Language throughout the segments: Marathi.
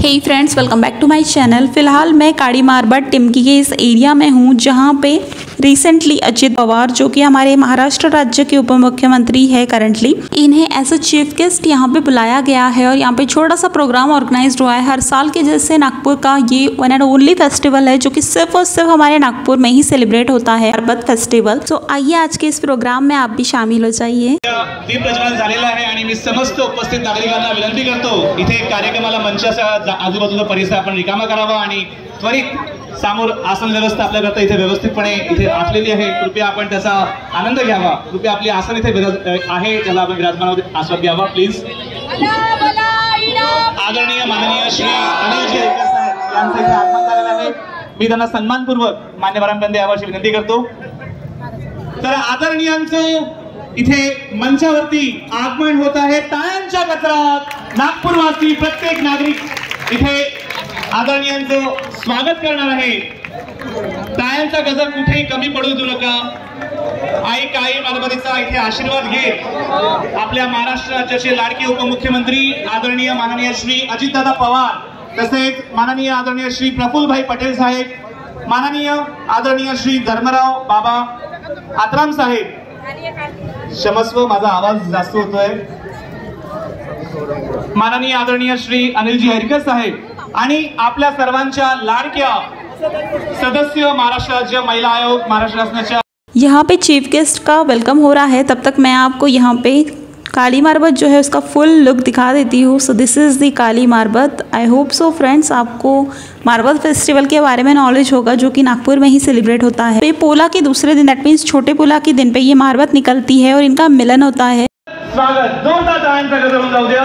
हे friends, welcome back to my channel. फिलहाल मैं काड़ी मारबट टिमकी के इस एरिया में हूँ जहाँ पे रिसेंटली अजित पवार जो कि हमारे महाराष्ट्र राज्य के उप मुख्यमंत्री है करंटली, इन्हें एज अ चीफ गेस्ट यहाँ पे बुलाया गया है और यहाँ पे छोटा सा प्रोग्राम ऑर्गेनाइज्ड हुआ है। हर साल के जैसे नागपुर का ये वन एंड ओनली फेस्टिवल है जो कि सिर्फ और सिर्फ हमारे नागपुर में ही सेलिब्रेट होता है, मारबत फेस्टिवल। तो आइए आज के इस प्रोग्राम में आप भी शामिल हो जाइए। दीप प्रज्वलन झालेला आहे आणि मी समस्त उपस्थित नागरिकांना विनंती करतो, इथे कार्यक्रमाला मंचाच्या आजूबाजूचा परिसर आपण रिकामा करावा आणि त्वरित समोर आसन व्यवस्था आपल्याकरता इथे व्यवस्थितपणे इथे आखलेली आहे। कृपया आपण त्याचा आनंद घ्यावा। कृपया आपली आसन इथे आहे त्याला आपण विराजमान आस्वाद घ्यावा प्लीज। आदरणीय माननीय श्री अनिलजी ऐकर साहेब यांचं इथे आगमन झालेलं आहे। मी त्यांना सन्मानपूर्वक मान्यवरांकडे यावर्षी विनंती करतो। तर आदरणीयांचं इथे मंचावरती आगमन होत आहे। टाळ्यांच्या गजरात नागपूरवासी प्रत्येक नागरिक इथे आदरणीयांचं स्वागत करणार आहे। टाळ्यांचा गजर कुठेही कमी पडू देऊ नका। आई काळी मारबतीचा इथे आशीर्वाद घेत आपल्या महाराष्ट्र राज्याचे लाडके उपमुख्यमंत्री आदरणीय माननीय श्री अजितदादा पवार, तसेच माननीय आदरणीय श्री प्रफुल्लभाई पटेल साहेब, माननीय आदरणीय श्री धर्मराव बाबा आत्राम साहेब, क्षमस्व माझा आवाज जास्त होतोय, माननीय आदरणीय श्री अनिलजी ऐकर साहेब आणि आपल्या सर्वांच्या लाडक्या सदस्य महाराष्ट्र राज्य महिला आयोग महाराष्ट्र शासनाच्या यहाँ पे चीफ गेस्ट का वेलकम हो रहा है। तब तक मैं आपको यहाँ पे काली मारबत जो है उसका फुल लुक दिखा देती हूँ। So this is the Kali Marbat. I hope so friends आपको मारबत फेस्टिवल के बारे में नॉलेज होगा जो कि नागपुर में ही सेलिब्रेट होता है। पे पोला के दूसरे दिन, दैट मीन्स छोटे पोला के दिन पे ये मारबत निकलती है और इनका मिलन होता है। स्वागत जोरदार टाळ्यांचा गजर होऊन जाऊ द्या।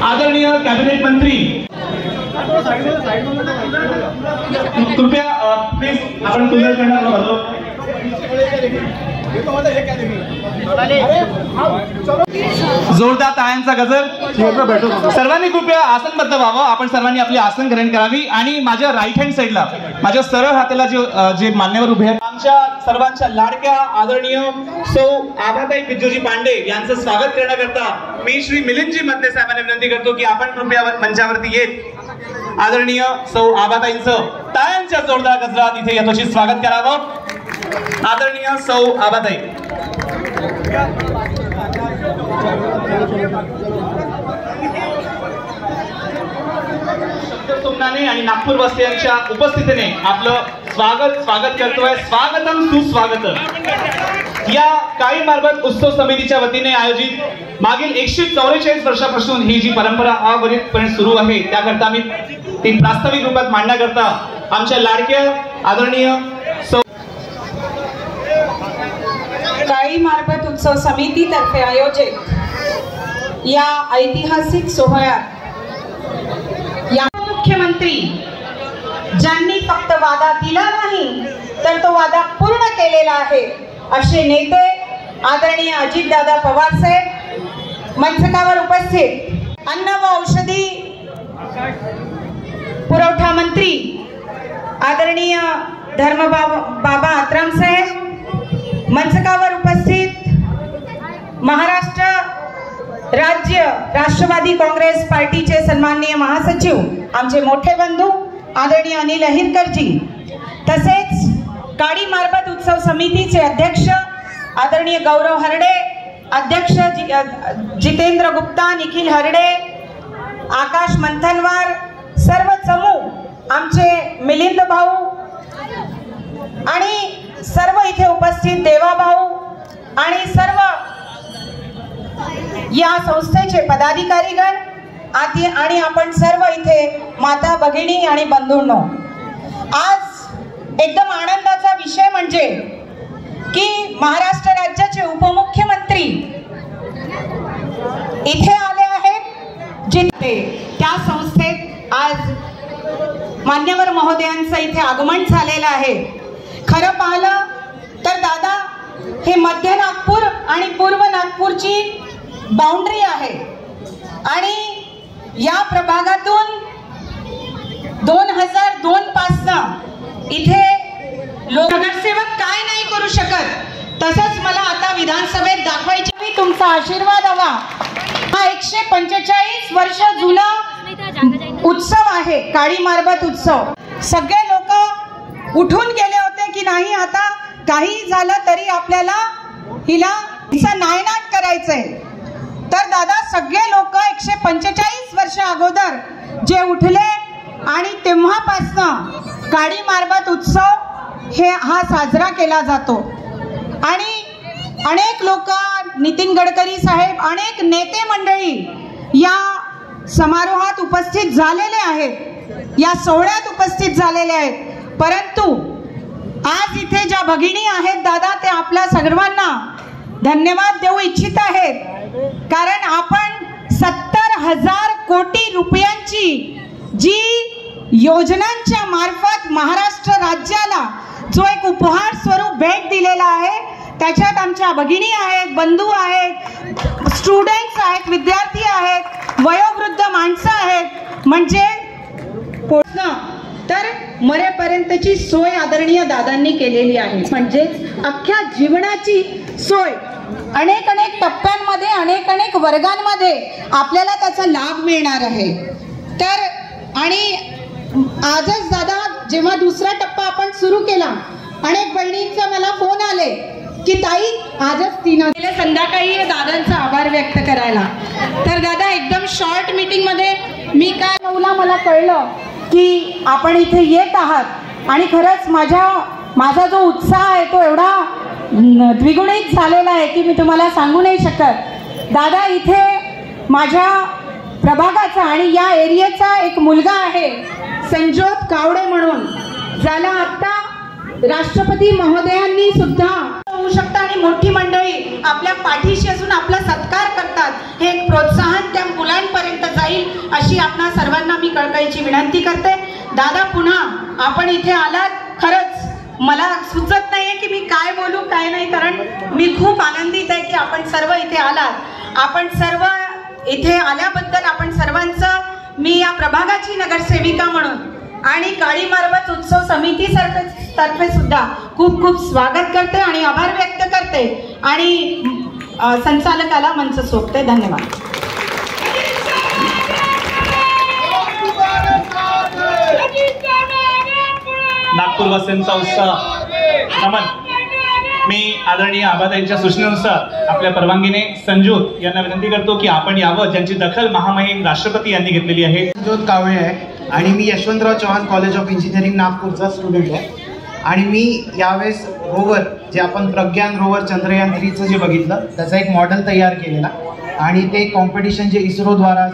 आदरणीय कॅबिनेट मंत्री कृपया प्लीज आपण तुझ्या करणार बघतो। जोरदार टाळ्यांचा गजर। सर्वांनी कृपया आसनबद्ध व्हावं। आपण सर्वांनी आपली आसन ग्रहण करावी आणि माझ्या राईट हँड साइडला माझ्या सरळ हाताला जे मान्यवर उभे आहेत आमच्या सर्वांच्या लाडक्या आदरणीय सौ आभाताई बिज्जूजी पांडे यांचं स्वागत करण्याकरता मी श्री मिलिंदजी मधने साहेबांना विनंती करतो की आपण कृपया मंचावरती येत आदरणीय सौ आभाताईंचं टाळ्यांच्या जोरदार गजरात इथे यथोचित स्वागत करावं। आदरणीय सौ आभाताई शब्दसुमनाने आणि नागपूरवासियांच्या उपस्थितीने आपलं स्वागत करतोय। स्वागतम सुस्वागतम। या काळी मारबत उत्सव समितीच्या वतीने आयोजित मागील 144 वर्षापासून ही जी परंपरा अविरतपणे सुरू आहे त्याकरता मी ती प्रास्ताविक रूपात मांडण्याकरता आमच्या लाडक्या आदरणीय काळी मारबत उत्सव समिती तर्फे आयोजित या ऐतिहासिक सोहळ्यात या मुख्यमंत्री ज्यांनी फक्त वादा दिला नाही तर तो वादा पूर्ण केलेला आहे असे नेते आदरणीय अजितदादा पवार साहेब मंचकावर उपस्थित, अन्न व औषधी पुरवठा मंत्री आदरणीय बाबा आत्राम साहेब, मंचकावर उपस्थित महाराष्ट्र राज्य राष्ट्रवादी काँग्रेस पार्टीचे सन्माननीय महासचिव आमचे मोठे बंधू आदरणीय अनिल अहिरकरजी, तसेच काळी मारबत उत्सव समितीचे अध्यक्ष आदरणीय गौरव हरडे, अध्यक्ष जितेंद्र गुप्ता, निखिल हरडे, आकाश मंथनवार, सर्व समूह आमचे मिलिंद भाऊ आणि सर्व इथे उपस्थित देवा भाऊ आणि सर्व या संस्थेचे पदाधिकारीगण आणि आपण सर्व इथे माता भगिनी आणि बंधूंनो, आज एकदम आनंदाचा विषय म्हणजे की महाराष्ट्र राज्याचे उपमुख्यमंत्री इथे आले आहेत, जिथे त्या संस्थेत आज मान्यवर महोदयांचं इथे आगमन झालेलं आहे। खरं पाहिलं तर दादा हे मध्य नागपूर आणि पूर्व नागपूरची बाउंड्री आहे आणि या प्रभागातून 2002 पासून इथे नगरसेवक काय नाही करू शकत, तसंच मला आता विधानसभेत दाखवायची तुमचा आशीर्वाद हवा। हा 145 वर्ष जुना उत्सव आहे काळी मारबत उत्सव। सगळे लोक उठून गेले होते की नाही आता काही झालं तरी आपल्याला हिचा नायनाट करायचंय। तर दादा सगळे लोक 145 वर्ष अगोदर जे उठले आणि तेव्हापासून काळी मारबत उत्सव हा साजरा केला जातो। आणि अनेक लोक, नितीन गडकरी साहेब, अनेक नेते मंडळी या समारोहात उपस्थित झालेले आहेत, या सोहळ्यात उपस्थित झालेले आहेत। परंतु आज इथे ज्या भगिनी आहेत दादा ते आपल्या सर्वांना धन्यवाद देऊ इच्छित आहेत, कारण आपण 70,000 कोटी रुपयांची जी योजनांच्या मार्फत महाराष्ट्र राज्याला जो एक उपहार स्वरूप भेट दिलेला आहे, त्याच्यात आमच्या भगिनी आहेत, बंधू आहेत, स्टुडंट्स आहेत, विद्यार्थी आहेत, वयोवृद्ध माणसं आहेत, म्हणजे तर मरेपर्यंतची सोय आदरणीय दादांनी केलेली आहे। म्हणजे अख्ख्या जीवनाची सोय अनेक टप्प्यांमध्ये, अनेक वर्गांमध्ये आपल्याला त्याचा लाभ मिळणार आहे। तर आणि आजच दादा जेव्हा दुसरा टप्पा आपण सुरू केला, अनेक बहिणींचा मला फोन आले की ताई आजच 3 संध्याकाळी दादांचा आभार व्यक्त करायला। तर दादा एकदम शॉर्ट मीटिंग मध्ये मी काय मला कळलं की आपण इथे येत आहात आणि खरंच माझा जो उत्साह आहे तो एवढा द्विगुणित झालेला आहे की मी तुम्हाला सांगू नाही शकत। दादा इथे माझ्या प्रभागाचा आणि या एरियाचा एक मुलगा आहे संजोत कावडे म्हणून, ज्याला आता राष्ट्रपती महोदयांनी सुद्धा होऊ शकतं आणि मोठी मंडळी आपल्या पाठीशी असून आपला सत्कार करतात, हे एक प्रोत्साहन त्या मुलांपर्यंत जाईल अशी आपणा सर्वांना मी कळकळीची विनंती करते। दादा पुन्हा आपण इथे आलात, खरंच मला सुचत नाहीये की मी काय बोलू काय नाही, कारण मी खूप आनंदित आहे की आपण सर्व इथे आलात। आपण सर्व इथे आल्याबद्दल आपण सर्वांचं मी या प्रभागाची नगरसेविका म्हणून आणि काळी मारबत उत्सव समिती तर्फे सुद्धा खूप खूप स्वागत करते आणि आभार व्यक्त करते आणि संचालकाला मंच सोपते। धन्यवाद। नागपूरवासियांचा उत्साह नमन। मी आदरणीय आबादाईंच्या सूचनेनुसार आपल्या परवानगीने संजोत यांना विनंती करतो की आपण यावं, ज्यांची दखल महामहिम राष्ट्रपती यांनी घेतलेली आहे। संजोत कावळे आहे आणि मी Yashwantrao Chavan college of engineering नागपूरचा स्टुडंट आहे। आणि मी यावेळेस रोवर जे आपण प्रज्ञान रोवर चंद्रयान 3चं जे बघितलं त्याचा एक मॉडेल तयार केलेला आणि ते कॉम्पिटिशन जे इस्रोद्वारा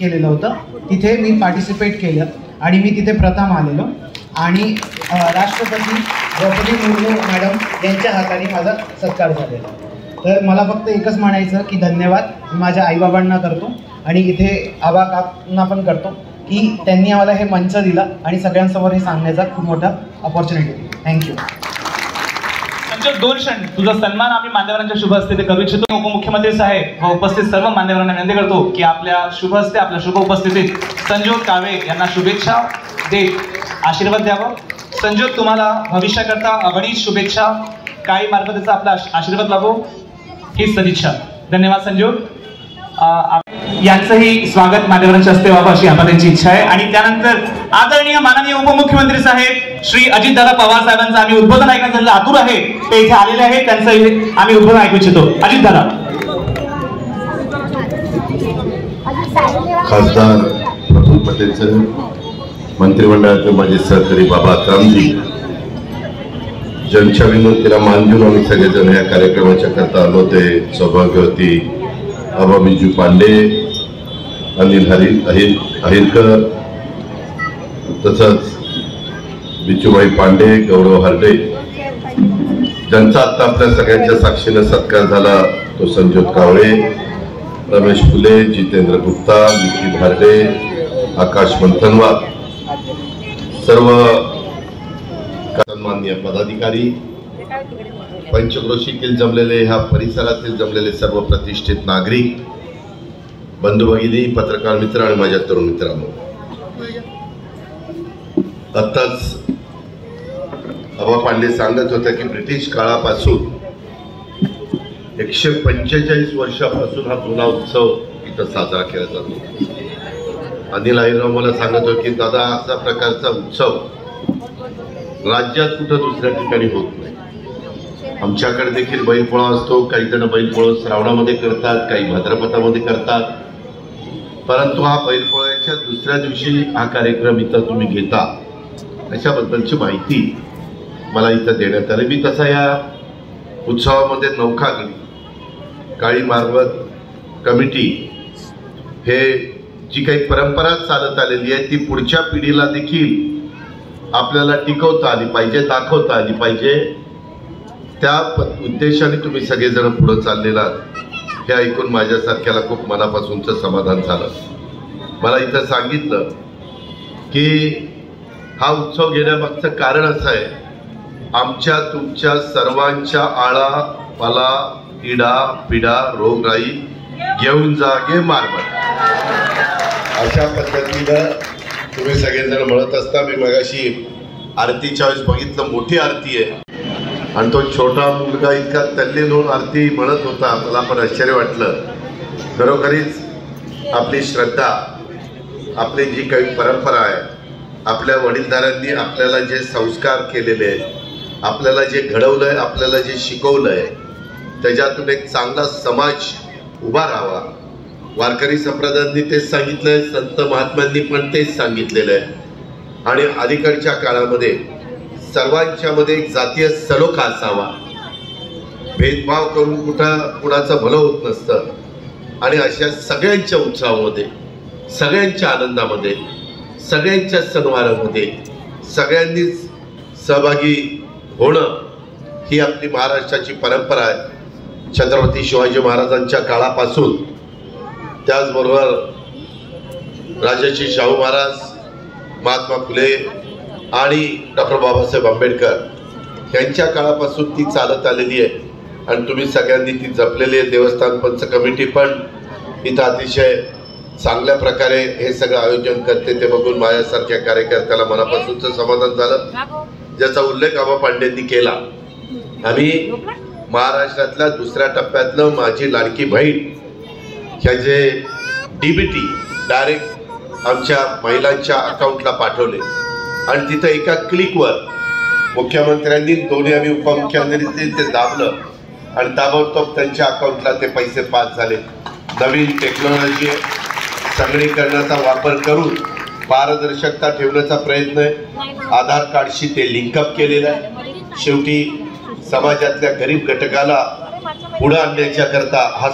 केलेलं होतं तिथे मी पार्टिसिपेट केलं आणि मी तिथे प्रथम आलेलो आणि राष्ट्रपती द्रौपदी मुर्मू मॅडम यांच्या हाताने माझा सत्कार झालेला। तर मला फक्त एकच म्हणायचं की धन्यवाद मी माझ्या आईबाबांना करतो आणि इथे आबा काकांना पण करतो की त्यांनी आम्हाला हे मंच दिला आणि सगळ्यांसमोर हे सांगण्याचा खूप मोठा अपॉर्च्युनिटी दिली। थँक्यू। संजोत 2 क्षण तुझा सन्मान आम्ही मान्यवरांच्या शुभ हस्ते करू इच्छितो। उपमुख्यमंत्री साहेब व उपस्थित सर्व मान्यवरांना विनंती करतो की आपल्या शुभ हस्ते, आपल्या शुभ उपस्थितीत संजोत कावळे यांना शुभेच्छा देत आशीर्वाद द्यावं। संजोत तुम्हाला भविष्याकरता अगणित शुभेच्छा, काळी मारबतीचा आपला आशीर्वाद लाभो ही सदिच्छा। धन्यवाद संजोत। यांचंही स्वागत मान्यवरांच्या हस्ते व्हावं अशी आम्हाला इच्छा आहे। आणि त्यानंतर आदरणीय माननीय उपमुख्यमंत्री साहेब श्री अजितदादा पवार साहेबांचं आम्ही उद्बोधन ऐकण्याचं आतुर आहे, ते इथे आलेले आहेत, त्यांचं इथे आम्ही उद्बोधन ऐकू इच्छितो। अजितदादा। खासदार प्रफुल्ल पटेल सर, मंत्रिमंडळाचे माझे सहकारी बाबा रामजी, ज्यांच्या विनंतीला मान देऊन आम्ही सगळेजण या कार्यक्रमाच्या करता आलो ते सौभाग्यवती आबा बिजू पांडे, अनिल अहिरकर, तसंच बिचूभाई पांडे, गौरव हरडे, ज्यांचा आता आपल्या सगळ्यांच्या साक्षीने सत्कार झाला तो संजोत कावळे, रमेश फुले, जितेंद्र गुप्ता, विकी भारडे, आकाश मंथनवार, सर्व सन्माननीय पदाधिकारी, पंचक्रोशीतील जमलेले, ह्या परिसरातील जमलेले सर्व प्रतिष्ठित नागरिक, बंधू भगिनी, पत्रकार मित्र आणि माझ्या तरुण मित्रांनो, आत्ताच आबा पांडे सांगत होते की ब्रिटिश काळापासून 145 वर्षापासून हा जुना उत्सव इथं साजरा केला जातो। अनिल आईराव मला सांगत होते की दादा असा प्रकारचा उत्सव राज्यात कुठं दुसऱ्या ठिकाणी होत नाही। आमच्याकडे देखील बैलपोळा असतो, काही जण बैलपोळा श्रावणामध्ये करतात, काही भाद्रपदामध्ये करतात, परंतु हा बैलपोळ्याच्या दुसऱ्या दिवशी हा कार्यक्रम इथं तुम्ही घेता अशाबद्दलची माहिती मला इथं देण्यात आली। मी तसा या उत्सवामध्ये नौखागडी काळी मारबत कमिटी हे जी काही परंपरा चालत आलेली आहे ती पुढच्या पिढीला देखील आपल्याला टिकवता आली पाहिजे, दाखवता आली पाहिजे, त्या उद्देशाने तुम्ही सगळेजण पुढे चाललेला हे ऐकून माझ्यासारख्याला खूप मनापासूनचं समाधान झालं। मला इथं सांगितलं की हा उत्सव घेण्यामागचं कारण असं आहे, आमच्या तुमच्या सर्वांच्या आळा पाला किडा पिडा रोगराई घेऊन जागे मारबत अशा पद्धतीनं तुम्ही सगळेजण म्हणत असता। मी मगाशी आरतीच्या वेळेस बघितलं, मोठी आरती आहे आणि तो छोटा मुलगा इतका तल्लीन होऊन आरती म्हणत होता, मला पण आश्चर्य वाटलं। खरोखरीच आपली श्रद्धा, आपली जी काही परंपरा आहे, आपल्या वडीलधाऱ्यांनी आपल्याला जे संस्कार केलेले आहेत, आपल्याला जे घडवलंय, आपल्याला जे शिकवलंय, त्याच्यातून एक चांगला समाज उभा राहावा। वारकरी संप्रदायांनी तेच सांगितलंय, संत महात्म्यांनी पण तेच सांगितलेलं आहे आणि अलीकडच्या काळामध्ये सर्वांच्या मध्ये एक जातीय सलोखा असावा, भेदभाव करून कुणाचं भलं होत नसतं आणि अशा सगळ्यांच्या उत्सवामध्ये, सगळ्यांच्या आनंदामध्ये, सगळ्यांच्या सणवारामध्ये सगळ्यांनीच सहभागी होणं ही आपली महाराष्ट्राची परंपरा आहे। छत्रपती शिवाजी महाराजांच्या काळापासून, त्याचबरोबर राजर्षी शाहू महाराज, महात्मा फुले आणि डॉक्टर बाबासाहेब आंबेडकर यांच्या काळापासून ती चालत आलेली आहे आणि तुम्ही सगळ्यांनी ती जपलेली आहे। देवस्थान पंच कमिटी पण इथं अतिशय चांगल्या प्रकारे हे सगळं आयोजन करते, ते बघून माझ्यासारख्या कार्यकर्त्याला मनापासूनचं समाधान झालं, ज्याचा उल्लेख आबा पांडेंनी केला। आम्ही महाराष्ट्रातल्या दुसऱ्या टप्प्यातलं माझी लाडकी बहीण ह्याचे डीबीटी डायरेक्ट आमच्या महिलांच्या अकाउंटला पाठवले आणि तिथं एका क्लिकवर मुख्यमंत्र्यांनी, दोन्ही आम्ही उपमुख्यमंत्र्यांनी ते दाबलं आणि ताबडतोब त्यांच्या अकाउंटला ते पैसे पास झाले। नवीन टेक्नॉलॉजी संगणकीकरणाचा वापर करून पारदर्शकता ठेवण्याचा प्रयत्न आहे। आधार कार्डशी ते लिंकअप केलेलं आहे। शेवटी समाजातल्या गरीब घटकाला पुढे आणण्याच्या करता हा